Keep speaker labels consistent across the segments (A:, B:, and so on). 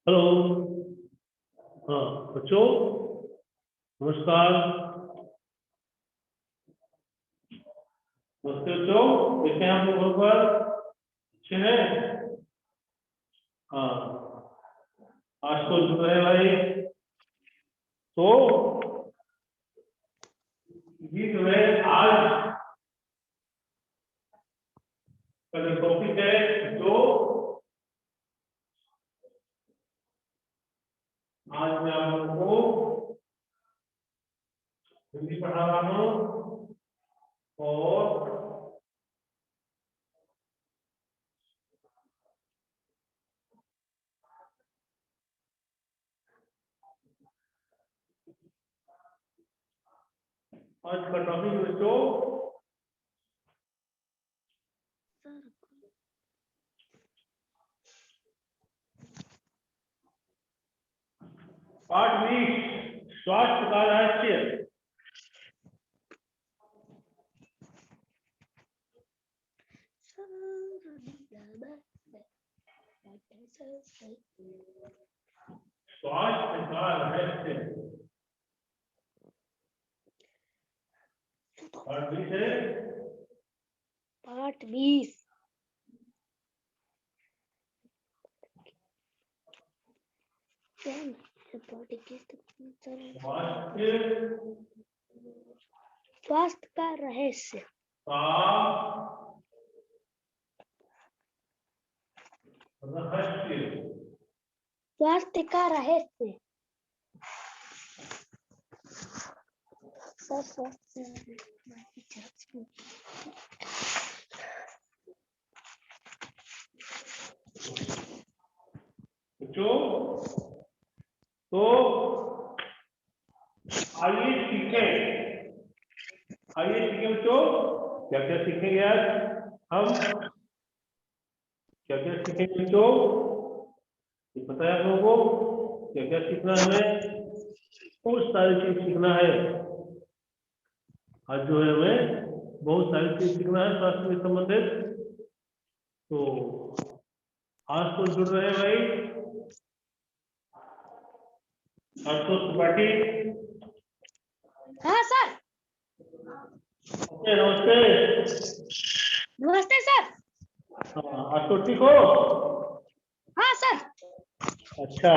A: Hello. हाँ बच्चों, नमस्कार। नमस्ते बच्चों, कैसे हैं आप लोग? पर अच्छे हैं? हाँ, आज तो जुड़ रहे भाई। तो ये जो है आज का जो टॉपिक है, जो आज मैं आप लोगों को हिंदी पढ़ा रहा हूँ और आज का टॉपिक बच्चों पाठ 20 स्वास्थ्य का रहस्य। स्वास्थ्य का रहस्य पाठ 20 है।
B: पाठ 20 स्वास्थ्य का रहस्य। स्वास्थ्य का रहस्य।
A: बच्चों तो आइए सीखें बच्चों, क्या क्या सीखेंगे आज हम? क्या क्या सीखेंगे बच्चों? ये पता है आप लोगों को क्या क्या सीखना है? हमें बहुत सारी चीज सीखना है। आज जो है हमें बहुत सारी चीज सीखना है स्वास्थ्य से संबंधित। तो आज तो जुड़ रहे हैं भाई। आज तो त्रिपाठी।
B: हाँ सर।
A: नमस्ते।
B: नमस्ते सर।
A: आज तो ठीक हो?
B: हाँ सर।
A: अच्छा,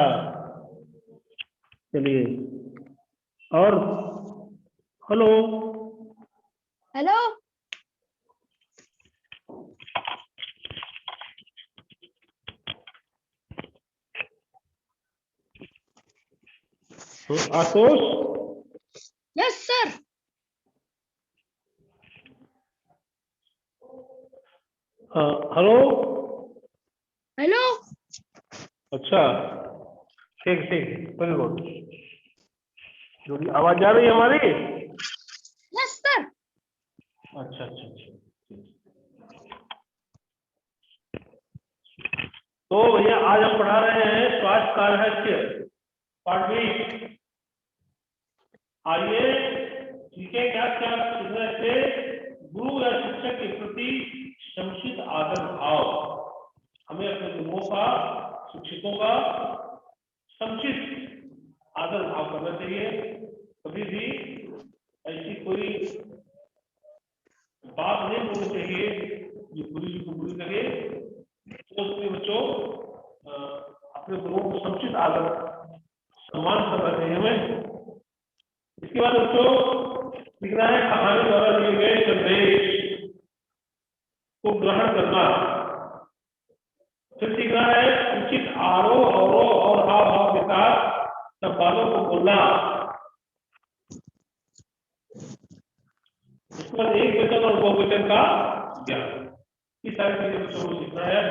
A: चलिए। और hello
B: hello.
A: Ashutosh.
B: Yes sir.
A: Hello.
B: Hello.
A: अच्छा, ठीक ठीक, वेरी गुड। जो आवाज आ रही है हमारी?
B: Yes sir.
A: अच्छा अच्छा अच्छा। तो भैया आज हम पढ़ा रहे हैं स्वास्थ्य का रहस्य पाठ 20। आइए सीखें क्या क्या सीखने से गुरु या शिक्षक के प्रति समुचित आदर भाव। हमें अपने गुरुओं का, शिक्षकों का समुचित आदर भाव करना चाहिए। कभी भी ऐसी कोई बात नहीं बोलनी चाहिए जो गुरु जी को बुरी लगे। तो उसके बच्चों अपने गुरुओं को समुचित आदर सम्मान करना चाहिए हमें। इसके बाद बच्चों सीखना है कहानी द्वारा दिए गए संदेश को ग्रहण करना। फिर सीखना है उचित आरोह अवरोह और हाव भाव के साथ सब बातों को बोलना। उसके बाद एक वचन और बहुवचन का ज्ञान। ये सारी चीजें बच्चों को सीखना है।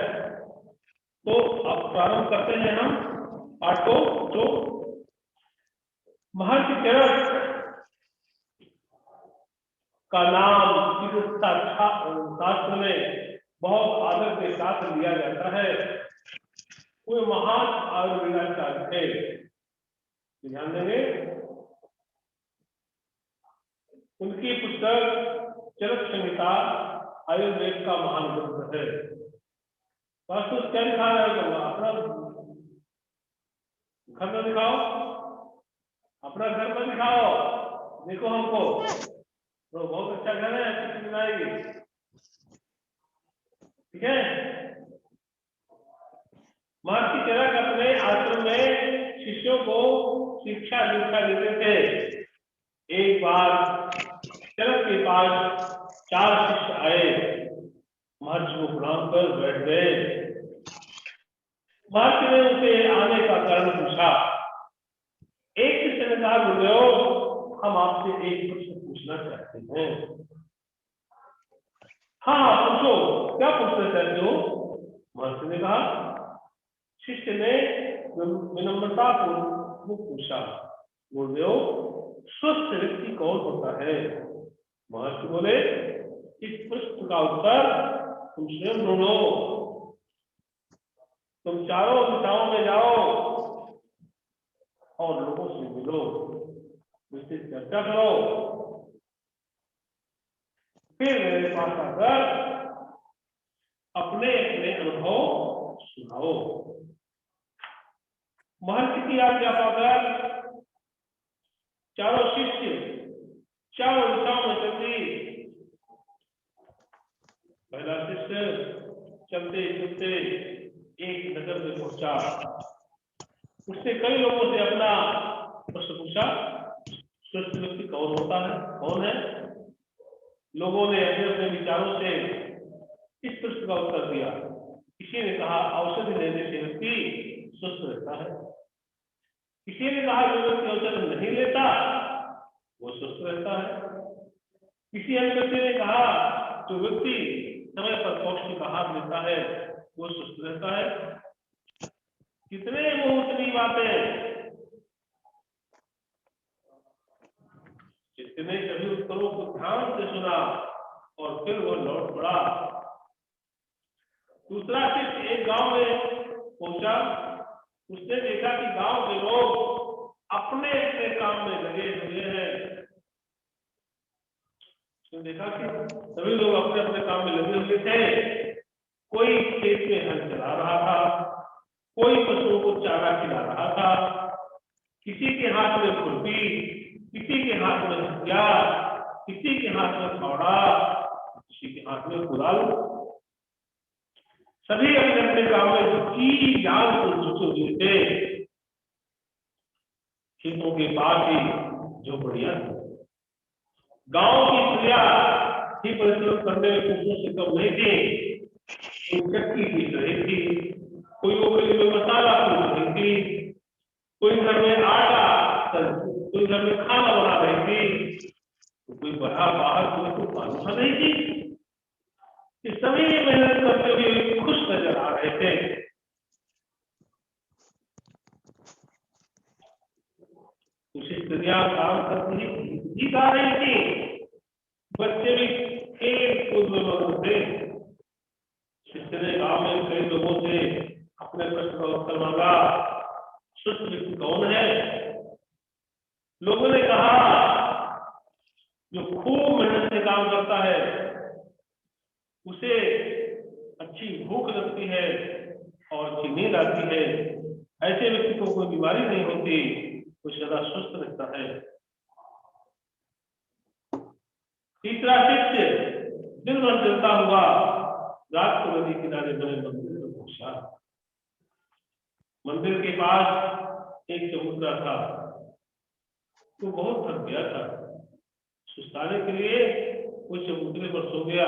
A: तो अब प्रारंभ करते हैं हम पाठ को। जो महर्षि चरक का नाम चिकित्सा शास्त्र में बहुत आदर के साथ लिया जाता है। वे महान आयुर्वेदाचार्य थे। ध्यान देंगे, उनकी पुस्तक चरक संहिता आयुर्वेद का महान ग्रंथ है। वास्तव क्या लिखा है अपना घर में दिखाओ, अपना घर में दिखाओ, देखो हमको तो बहुत अच्छा घर है, अच्छी सुविधा आएगी। ठीक है। महर्षि चरक अपने आश्रम में शिष्यों को शिक्षा दीक्षा देते थे। एक बार चरक के पास 4 शिष्य आए, महर्षि को प्रणाम कर बैठ गए। महर्षि ने उसे आने का कारण पूछा। एक शिष्य ने कहा, गुरुदेव हम आपसे एक प्रश्न पूछना चाहते हैं। हाँ पूछो, क्या पूछना चाहते हो? महर्षि ने कहा। शिष्य ने विनम्रता पूर्वक पूछा, गुरुदेव स्वस्थ व्यक्ति कौन होता है? महर्षि बोले, इस प्रश्न का उत्तर तुम स्वयं ढूंढो। तुम चारों दिशाओं में जाओ और लोगों से मिलो, उससे चर्चा करो, फिर मेरे पास आकर अपने अपने अनुभव सुनाओ। महर्षि की आज्ञा पाकर चारों शिष्य चारों दिशाओं में चलते। पहला शिष्य चलते चलते एक नगर में पहुंचा। उसने कई लोगों से अपना प्रश्न पूछा, स्वस्थ व्यक्ति कौन होता है, कौन है? लोगों ने अपने अपने विचारों से इस प्रश्न का उत्तर दिया। किसी ने कहा औषधि लेने से व्यक्ति स्वस्थ रहता है। किसी ने कहा जो व्यक्ति औषधि नहीं लेता वो स्वस्थ रहता है। किसी अन्य व्यक्ति ने कहा जो व्यक्ति समय पर पौष्टिक आहार लेता है वो स्वस्थ रहता है। कितने बहुतनी बातें। जितने सभी उत्तरों को ध्यान से सुना और फिर वो लौट पड़ा। दूसरा शिष्य एक गांव में पहुंचा। उसने देखा कि गांव के लोग अपने अपने काम में लगे हुए हैं। उसने देखा कि सभी लोग अपने अपने काम में लगे हुए थे। कोई खेत में हल चला रहा था, कोई पशुओं को चारा खिला रहा था, किसी के हाथ में खुरपी, किसी के हाथ में हथियार, किसी के हाथ में फावड़ा, किसी के हाथ में कुदाल। सभी अपने अपने काम में जी जान से जुटे हुए थे। खेतों के पास ही झोपड़ियां, गांव की स्त्रियां ही परिश्रम करने में पुरुषों से कम नहीं थी। कोई चक्की पीस रही थी, कोई ओखली में मसाला पीस रही थी, कोई घर में आटा, कोई घर में खाना बना रही थी, कोई बाहर कोई पानी भर रही थी। ये सभी मेहनत करते हुए खुश नजर आ रहे थे। कुछ स्त्रियां काम करती ही गा रही थी, बच्चे भी खेल कूद में मस्त थे। शिष्य ने गांव में कई लोगों से अपने प्रश्न का उत्तर मांगा, स्वस्थ व्यक्ति कौन है? लोगों ने कहा जो खूब मेहनत से काम करता है, उसे अच्छी भूख लगती है और अच्छी नींद आती है, ऐसे व्यक्ति को कोई बीमारी नहीं होती, वो सदा स्वस्थ रहता है। तीसरा शिष्य दिन भर चलता हुआ रात को नदी किनारे बने मंदिर में पहुंचा। मंदिर के पास एक चबूतरा था। वो बहुत थक गया था। सुस्ताने के लिए वो चबूतरे पर सो गया।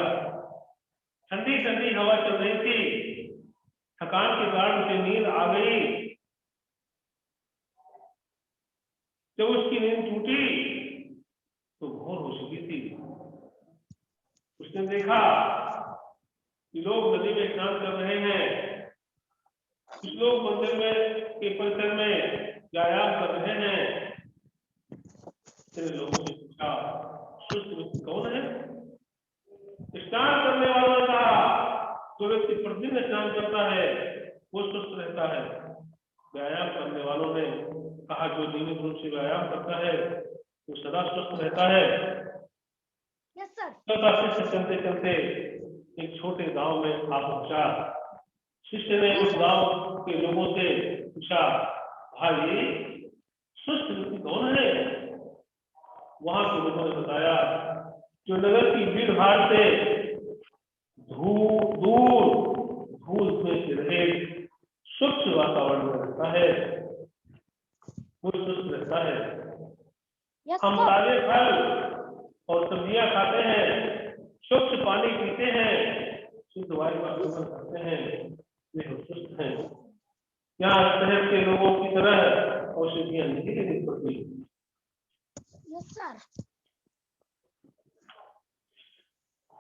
A: ठंडी ठंडी हवा चल रही थी। थकान के कारण उसे नींद आ गई। जब उसकी नींद टूटी तो भोर हो चुकी थी। उसने देखा कि लोग नदी में स्नान कर रहे हैं, कुछ लोग मंदिर में के परिसर में व्यायाम कर रहे हैं। लोगों से पूछा, स्वस्थ व्यक्ति कौन है? स्नान करने वालों ने कहा जो व्यक्ति प्रतिदिन स्नान करता है वो स्वस्थ रहता है। व्यायाम करने वालों ने कहा जो नियमित रूप से व्यायाम करता है वो सदा स्वस्थ रहता है। शिष्य चलते चलते एक छोटे गांव में आ पहुंचा। शिष्य ने उस गांव के लोगों से पूछा, भाई स्वस्थ व्यक्ति कौन है? वहां के लोगों ने बताया जो नगर की भीड़ भाड़ से दूर धूल में से रहे, स्वच्छ वातावरण में रहता है, वो स्वस्थ रहता है।
B: यस
A: हम
B: सर।
A: ताजे फल और सब्जियां खाते हैं, स्वच्छ पानी पीते हैं, शुद्ध वायु का सेवन करते हैं, वे हम स्वस्थ हैं। यहाँ शहर के लोगों की तरह औषधियां नहीं लेनी पड़ती।
B: Yes sir.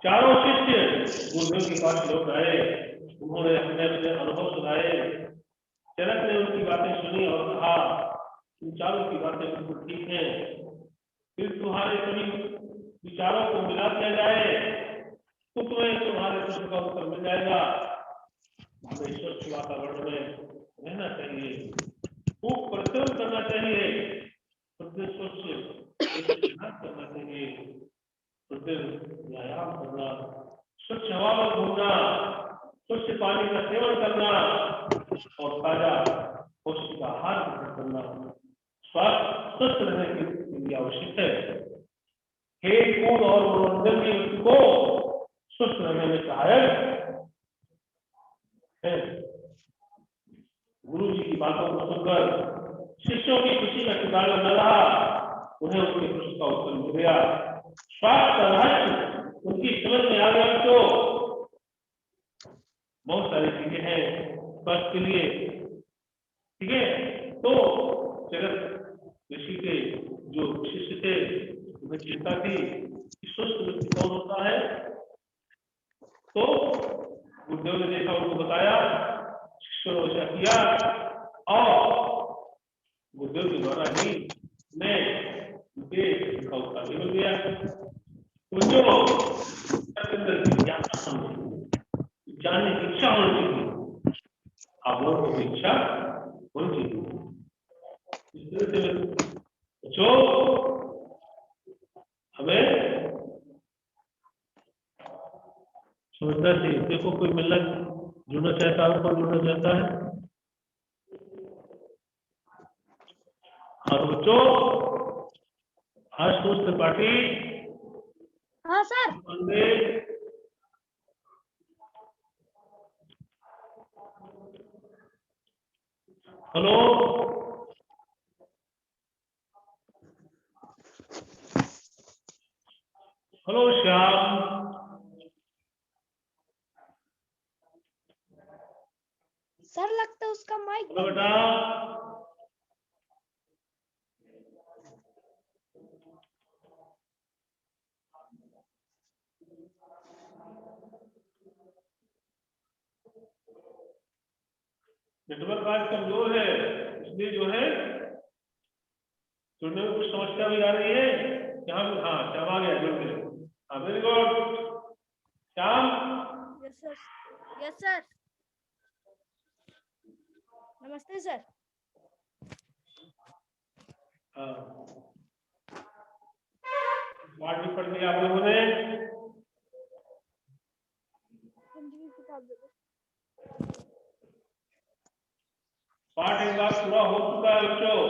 A: चारों शिष्य गुरुदेव के पास लौट आए, उन्होंने अपने अपने अनुभव सुनाए। जनक ने उनकी बातें सुनी और कहा इन चारों की बातें बिल्कुल ठीक है, फिर तुम्हारे सभी विचारों को मिला दिया जाए तो तुम्हें तुम्हारे प्रश्न का उत्तर मिल जाएगा। हमें स्वच्छ वातावरण में रहना चाहिए, खूब परिश्रम करना चाहिए, प्रतिदिन स्वच्छ करना चाहिए, प्रतिदिन व्यायाम करना, स्वच्छ हवा में घूमना, स्वच्छ पानी का सेवन करना और ताजा पौष्टिक आहार ग्रहण करना स्वास्थ्य स्वस्थ रहने के लिए आवश्यक है। खेल कूद और मनोरंजन भी व्यक्ति को स्वस्थ रहने में सहायक है। गुरु जी की बातों को सुनकर शिष्यों की खुशी का ठिकाना न रहा, उन्हें उनके प्रश्न का उत्तर मिल गया। स्वास्थ्य का रहस्य उनकी समझ में आ गया। तो बहुत सारी चीजें हैं स्वास्थ्य के लिए, ठीक है। तो जगत ऋषि के जो शिष्य थे उन्हें चिंता थी कि स्वस्थ व्यक्ति कौन होता है। तो गुरुदेव ने देखा, उनको बताया, शिष्यों ने वैसा किया और गुरुदेव के द्वारा ही मैं उनके का उत्तर मिल गया। जानने की इच्छा होनी चाहिए, आप लोगों की इच्छा होनी चाहिए। इस तरह से जो हमें समझना चाहिए। देखो कोई मिलना जुड़ना चाहता है, कौन जुड़ना चाहता है? और बच्चों आज दोस्त पार्टी।
B: हाँ sir.
A: Hello, hello Shyam,
B: sir लगता है उसका माइक।
A: हेलो बेटा, नेटवर्क आज कमजोर है, इसलिए जो है जुड़ने में कुछ समस्या भी आ रही है। यहाँ हाँ श्याम आ गया, जुड़ गए। हाँ very good Shyam.
B: Yes sir. Yes sir. नमस्ते सर।
A: हाँ पाठ भी पढ़ लिया आप लोगों ने। पाठ एक बार पूरा हो चुका है बच्चों,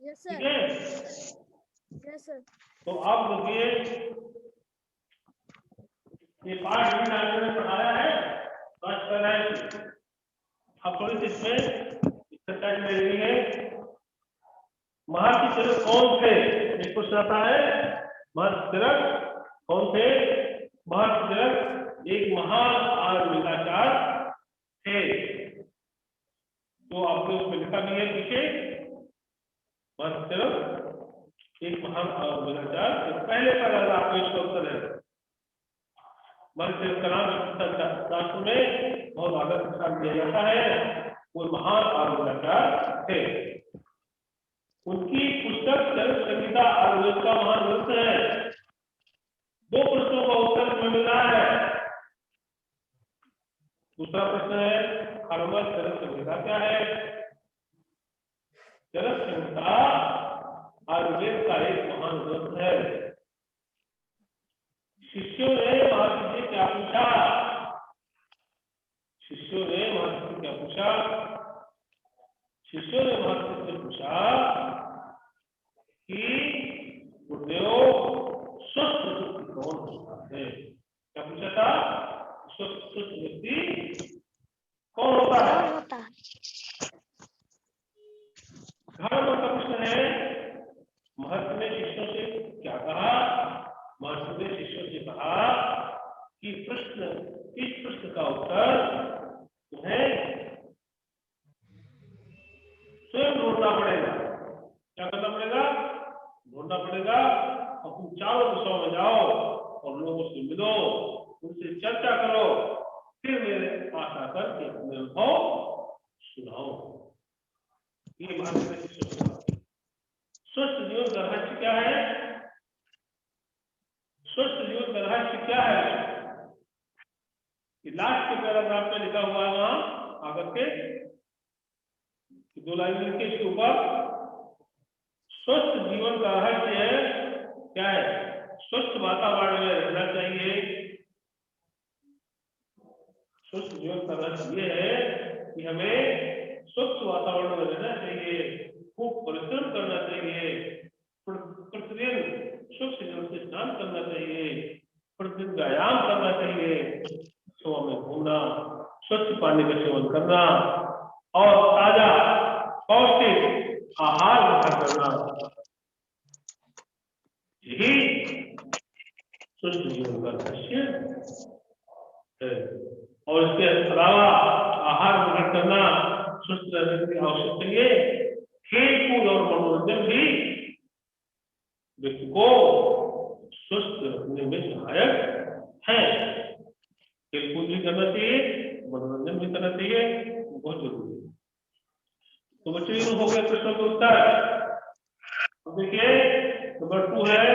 B: यस सर।
A: ठीक है।
B: Yes sir.
A: तो आप देखिए ये पाठ भी मैंने पढ़ाया है, फर्स्ट कर रहे हैं। अब थोड़ी सी इसमें एक्सरसाइज लेनी है। महर्षि तिलक कौन थे? एक क्वेश्चन आता है, महर्षि तिलक कौन थे? महर्षि तिलक एक महान आर्यविदाचार्य थे। तो आपने उसमें लिखा भी है पीछे, महर्षि तिलक एक महान आर्यविदाचार्य। पहले का आपको इसका उत्तर है। महर्षि तिलक का नाम शास्त्र में बहुत आदर के साथ दिया जाता है। वो महान आर्यविदाचार्य थे। उनकी पुस्तक चरक संहिता आयुर्वेद का महान ग्रंथ है। दो प्रश्नों का उत्तर इसमें मिल रहा है। दूसरा प्रश्न है हरमल चरक संहिता क्या है? चरक संहिता आयुर्वेद का एक महान ग्रंथ है। शिष्यों ने महर्षि से क्या पूछा? शिष्यों ने महर्षि से क्या पूछा? शिष्यों ने महर्षि से पूछा कि गुरुदेव स्वस्थ व्यक्ति कौन होता है? क्या पूछा था? स्वस्थ व्यक्ति कौन होता है? घाव का प्रश्न है। महर्षि ने शिष्यों से क्या कहा? महर्षि ने शिष्यों से कहा कि इस प्रश्न का उत्तर तुम्हें स्वयं ढूंढना पड़ेगा। क्या करना पड़ेगा? ढूंढना पड़ेगा। और तुम चारों दिशाओं में जाओ और लोगों से मिलो, उनसे चर्चा करो, फिर मेरे पास आकर के अपने अनुभव सुनाओ। ये महर्षि ने शिष्यों से कहा। स्वस्थ जीवन का रहस्य क्या है? स्वस्थ जीवन का रहस्य क्या है? लास्ट के पैराग्राफ में लिखा हुआ है वहां आकर के 2 लाइन लिखे इसके ऊपर। स्वस्थ जीवन का रहस्य है क्या है? स्वस्थ वातावरण में रहना चाहिए। स्वस्थ जीवन का रहस्य ये है कि हमें स्वच्छ वातावरण में रहना चाहिए, खूब परिश्रम करना चाहिए, प्रतिदिन स्वच्छ जल से स्नान करना चाहिए, प्रतिदिन व्यायाम करना चाहिए, सुबह में घूमना, स्वच्छ पानी का सेवन करना और ताजा पौष्टिक आहार ग्रहण करना, यही स्वस्थ जीवन का रहस्य है। और इसके अलावा आहार ग्रहण करना स्वस्थ रहने के लिए आवश्यक चाहिए। खेल-कूद और मनोरंजन भी व्यक्ति को स्वस्थ रखने में सहायक है। खेल-कूद भी करना चाहिए, मनोरंजन भी करना चाहिए, बहुत जरूरी है। तो बच्चों ये हो गया प्रश्न का उत्तर। तो देखिए नंबर 2 है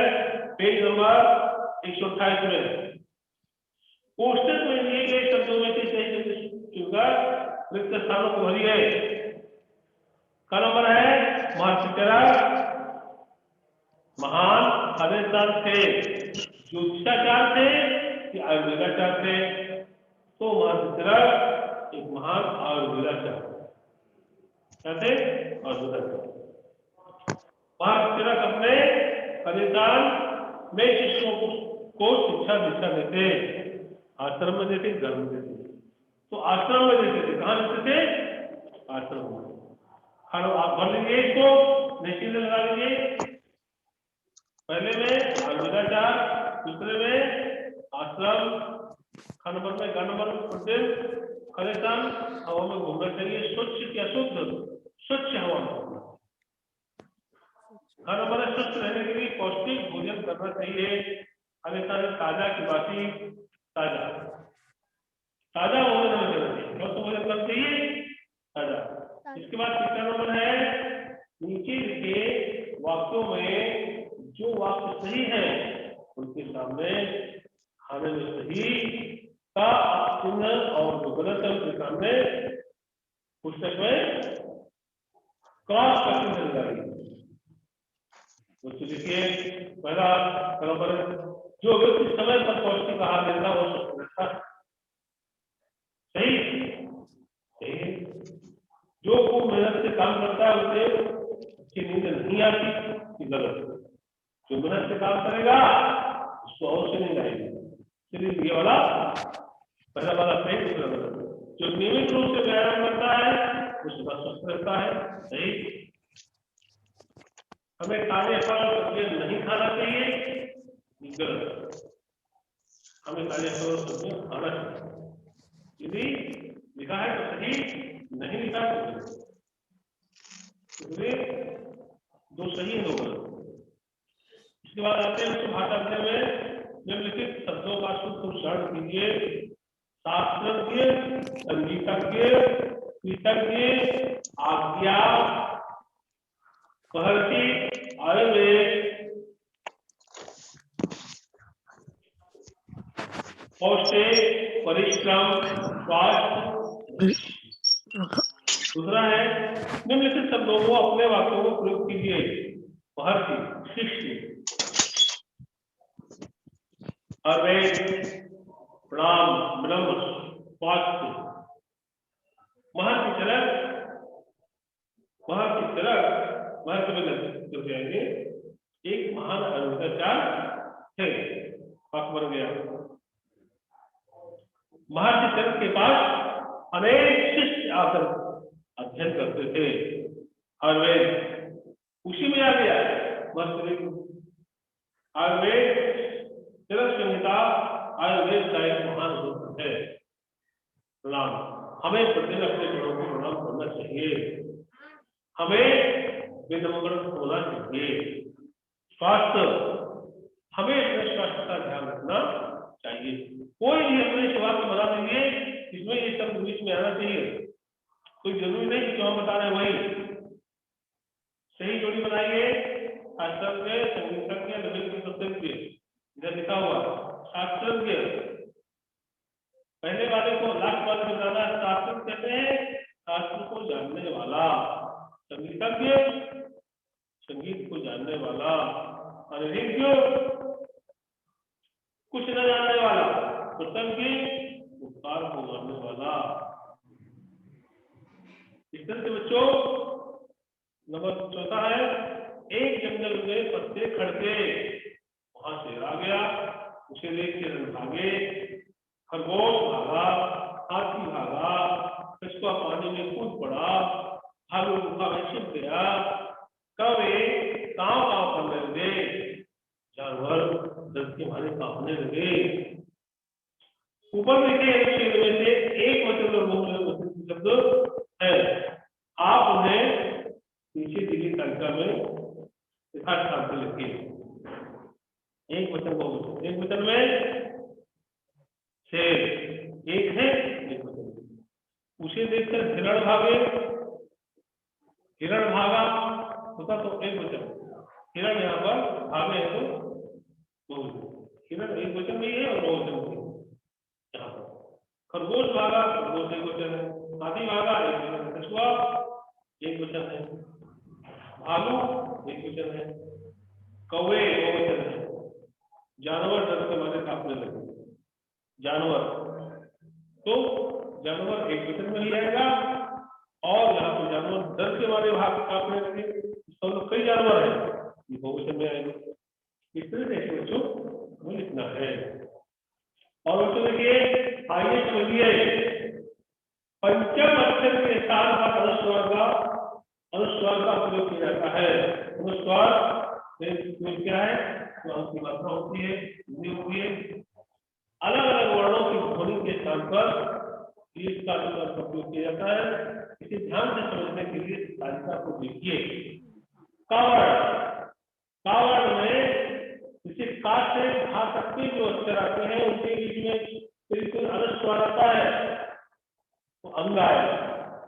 A: पेज नंबर 128 में। कोष्ठक में दिए गए शब्दों में से सही चुनकर रिक्त स्थानों को भरिए। का नंबर है महर्षि चरक महान आदेशदार थे, ज्योतिषाचार्य थे कि आयुर्वेदाचार्य थे? तो महर्षि चरक एक महान आयुर्वेदाचार्य थे। आयुर्वेदाचार्य महर्षि चरक अपने आदेशान में शिष्यों को शिक्षा दीक्षा देते, आश्रम में देते, घर में देते। तो आश्रम में देते थे। कहाँ देते थे? आश्रम में। आप भर लीजिए इसको, निश्चित लगा लीजिए। पहले में आयुर्वेदाचार, दूसरे में आश्रम, खा नंबर में गा नंबर प्रतिदिन खलेसान हवा में घूमना चाहिए, स्वच्छ या शुद्ध, स्वच्छ हवा में घूमना। खा नंबर में स्वस्थ रहने के लिए पौष्टिक भोजन करना चाहिए, खलेसान ताजा की बासी ताजा ताजा भोजन करना चाहिए। स्वस्थ भोजन करना चाहिए ताजा। इसके बाद तीसरा नंबर है नीचे लिखे वाक्यों में जो वाक्य सही है उनके सामने खाने में सही का चिन्ह और जो गलत है उनके सामने पुस्तक में क्रॉस का चिन्ह लगाइए। देखिए पहला नंबर जो व्यक्ति समय पर पौष्टिक आहार लेता है वो स्वस्थ रहता है। सही सही। जो खूब मेहनत से काम करता है उसे अच्छी नींद नहीं आती, गलत। जो मेहनत से काम करेगा उसको अवश्य नींद आएगी। चलिए ये वाला पहला वाला सही, दूसरा गलत। जो नियमित रूप से व्यायाम करता है उसका स्वस्थ रहता है। सही। हमें ताजे फल सब्जियां नहीं खाना चाहिए, गलत। हमें ताजे फल सब्जियां खाना चाहिए। यदि लिखा है तो सही, नहीं लिखा तो दो सही है, दो गलत। इसके बाद आते हैं भाषा में निम्नलिखित शब्दों का शुद्ध उच्चारण कीजिए। शास्त्रज्ञ, संगीतज्ञ, कीर्तज्ञ, आज्ञा, महर्षि, आयुर्वेद, पौष्टिक, परिश्रम, स्वास्थ्य। दूसरा है निम्नलिखित शब्दों को अपने वाक्यों में प्रयोग कीजिए। महर्षि, शिष्य, आयुर्वेद, प्रणाम, ब्रह्म, स्वास्थ्य। महर्षि चरक वहां की तरफ वहां से कर जाएंगे। एक महान आचार्य थे, वाक्य बन गया। महर्षि चरक के पास अनेक शिष्य आकर अध्ययन करते थे आयुर्वेद, उसी में आ गया आयुर्वेद चरक संहिता आयुर्वेद का एक महान ग्रंथ है। प्रणाम, हमें प्रतिदिन अपने गुणों को प्रणाम करना चाहिए, हमें वेदमंगल होना चाहिए। स्वास्थ्य, हमें अपने स्वास्थ्य का ध्यान रखना चाहिए। कोई भी अपने स्वास्थ्य बना देंगे इसमें ये शब्द बीच में आना चाहिए, कोई जरूरी नहीं जो हम बता रहे हैं वही सही जोड़ी बनाइए। शास्त्रज्ञ, संगीतज्ञ, नवीन, इधर लिखा हुआ शास्त्रज्ञ, पहले वाले को लास्ट वाले को जाना शास्त्र कहते हैं, शास्त्र को जानने वाला। संगीतज्ञ, संगीत को जानने वाला। अनभिज्ञ, कुछ न जानने वाला। कृतज्ञ, उपकार को जानने वाला। इस तरह से बच्चों नंबर चौथा है, एक जंगल में पत्ते खड़के, वहां शेर आ गया, उसे देख के रन भागे, खरगोश भागा, हाथी भागा, कछुआ पानी में कूद पड़ा, भालू गुफा में छिप गया, कौवे कांव कांव करने लगे, जानवर डर के मारे कांपने लगे। ऊपर लिखे में से एक वचन शब्द है, आप उन्हें पीछे दी गई तालिका में यथास्थान पर लिखिए। एक वचन बहुवचन, एक वचन में शेर एक है, एक वचन। उसे देखकर हिरण भागे, हिरण भागा होता तो एक वचन, हिरण यहाँ पर भागे है तो बहुवचन। हिरण एक वचन में ही है और बहुवचन में यहाँ पर। खरगोश भागा, खरगोश एक वचन है। हाथी भागा एक वचन है। कछुआ एक वचन है। भालू एक वचन है। कौवे दो वचन है। जानवर डर के मारे कांपने लगे, जानवर तो जानवर एक वचन में ही आएगा, और यहाँ पर जानवर डर के मारे भाग कांपने लगे, तो कई जानवर है, ये बहुवचन में आएंगे। इस तरह से बच्चों हमें लिखना है। और बच्चों देखिए, आइए समझिए, पंचम अक्षर के साथ अनुस्वार का प्रयोग किया जाता है। अनुस्वार क्या है, तो अंक की मात्रा होती है, होती है। अलग अलग वर्णों की ध्वनि के स्थान पर इसका प्रयोग किया जाता है। इसे ध्यान से समझने के लिए तालिका को देखिए। कावड़, कावड़ में इसे का से खा सकते जो अक्षर आते हैं उनके बीच में बिल्कुल अनुस्वार आता है, तो अंगा है,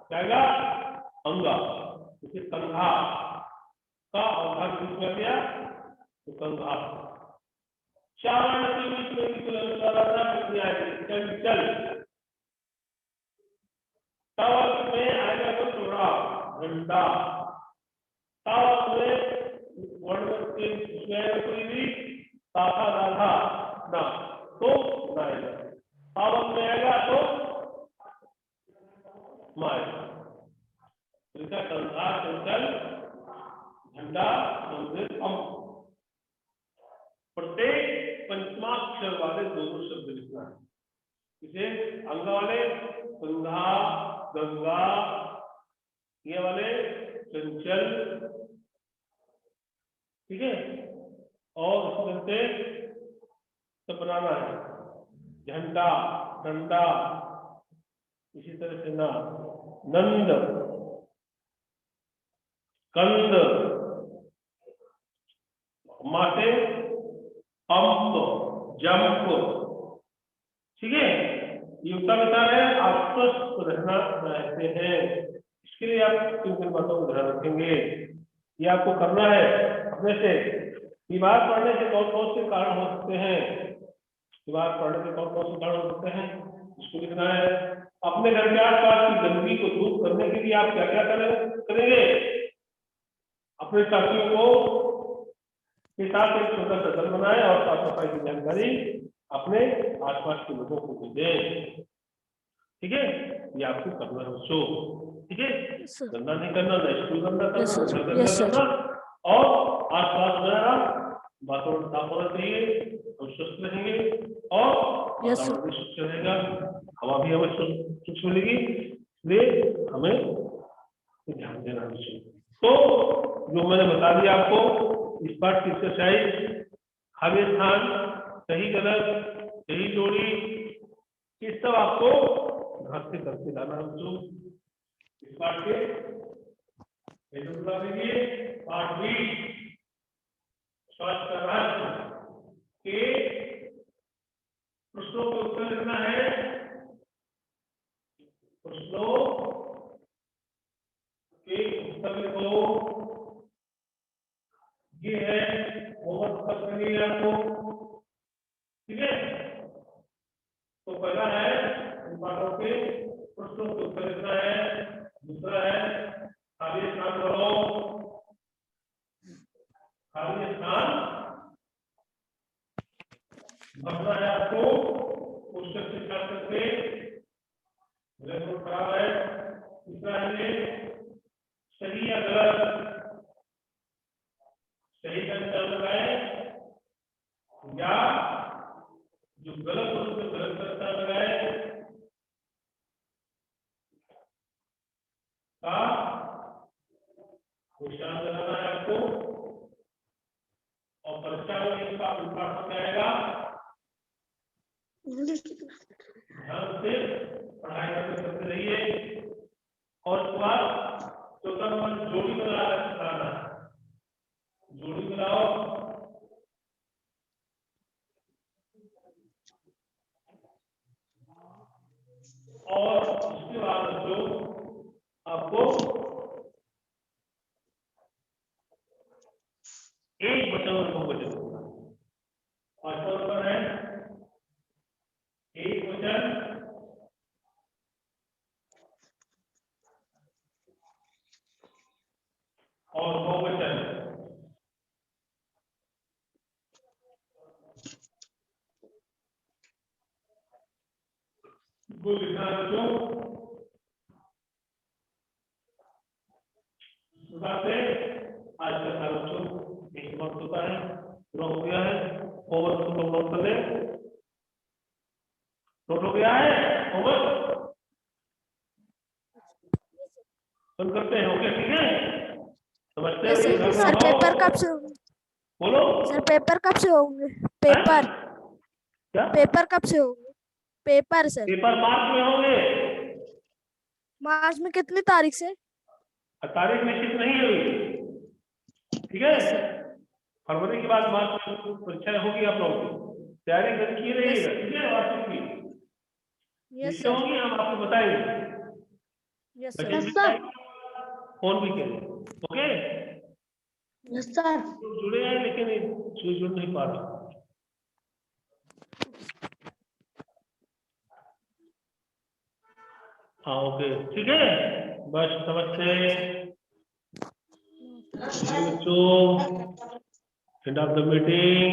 A: क्या अंगा। इसे कंघा का अंगा बीच में गया तो कंघा। चावल के बीच में बिल्कुल अनुस्वार आता है, चंचल। टावल में आएगा तो चौड़ा, घंटा। टावल में वर्ण के कोई भी साधा राधा ना तो ना आएगा। टावल में आएगा तो माए। इसका कंधा, चंचल, झंडा, प्रत्येक पंचमाक्षर वाले दोनों शब्द लिखना है। इसे अंग वाले कंधा, गंगा, ये वाले चंचल, ठीक है। और इस तरह से सब बनाना है। झंडा, डंडा, इसी तरह से ना, नंद, कंद, माटे, पंप, जंप, ठीक है। ये उसका विचार है, आप स्वस्थ रहना चाहते हैं, इसके लिए आप किन बातों को ध्यान रखेंगे, ये आपको करना है अपने से। बीमार पड़ने से कौन कौन से कारण हो सकते हैं, बीमार पड़ने से कौन कौन से कारण हो सकते हैं, इसको लिखना है। अपने घर के आसपास की गंदगी को दूर करने के लिए आप क्या क्या करेंगे। अपने साथियों को के साथ एक छोटा सा दल बनाए और साफ सफाई की जानकारी अपने आसपास के लोगों को दें। ठीक है, ये आपको करना है बच्चों। ठीक है,
B: Yes, sir.
A: गंदा नहीं करना, ना स्कूल गंदा करना,
B: Yes, sir.
A: घर गंदा
B: Yes, sir.
A: करना, और आसपास मेरा वातावरण साफ होना चाहिए, हम स्वस्थ रहेंगे और
B: Yes, sir.
A: वातावरण भी स्वच्छ रहेगा, हवा भी हमें स्वच्छ मिलेगी, इसलिए हमें ध्यान देना चाहिए। तो जो मैंने बता दिया आपको इस पार्ट की एक्सरसाइज, खाली स्थान, सही गलत, सही जोड़ी, ये सब आपको घर से करके लाना है बच्चों। इस पार्ट के बता दीजिए, पार्ट बी स्वास्थ्य राज्य के प्रश्नों का उत्तर लिखना है। प्रश्नों के उत्तर लिखो, ये है होमवर्क उत्तर करनी है आपको। ठीक है, तो पहला है इन पाठों के प्रश्नों के उत्तर लिखना है। दूसरा है खाली स्थान भरो, खाली स्थान भरना है आपको पुस्तक से छाप करके, खराब है। दूसरा है सही या गलत, सही का निशान लगाए या जो गलत हो उसको गलत का निशान लगाए का निशान लगाना है आपको। और परीक्षा में इसका उल्टा हो जाएगा। ध्यान से पढ़ाई करते रहिए। और उसके बाद चौथा नंबर जोड़ी बनाना है, जोड़ी बनाओ। और उसके बाद जो आपको एक वचन और दो वचन होगा। पांचवा नंबर है एक वचन और दो वचन। को लिखना है बच्चों। आज का सारा बच्चों एक वक्त होता है, पूरा हो गया है। होमवर्क तुम लोग नोट कर ले, नोट हो गया है होमवर्क, तुम करते हैं। ओके, ठीक है, समझते हैं।
B: सर पेपर कब से
A: बोलो
B: सर, पेपर कब से होंगे? पेपर
A: क्या?
B: पेपर कब से होंगे? पेपर सर
A: पेपर मार्च में होंगे।
B: मार्च में कितनी तारीख से?
A: तारीख निश्चित नहीं है अभी, ठीक है। फरवरी के बाद मार्च में परीक्षा होगी, आप लोगों की तैयारी करके रहिएगा, ठीक है। वार्षिक की
B: यस
A: निश्चय होगी, हम आपको बताएंगे।
B: यस
A: सर, फोन भी करें। Okay,
B: yes sir.
A: जुड़े हैं लेकिन जुड़ नहीं पा रहा। हाँ, ओके, ठीक है, बस समझते बच्चों। End of the meeting.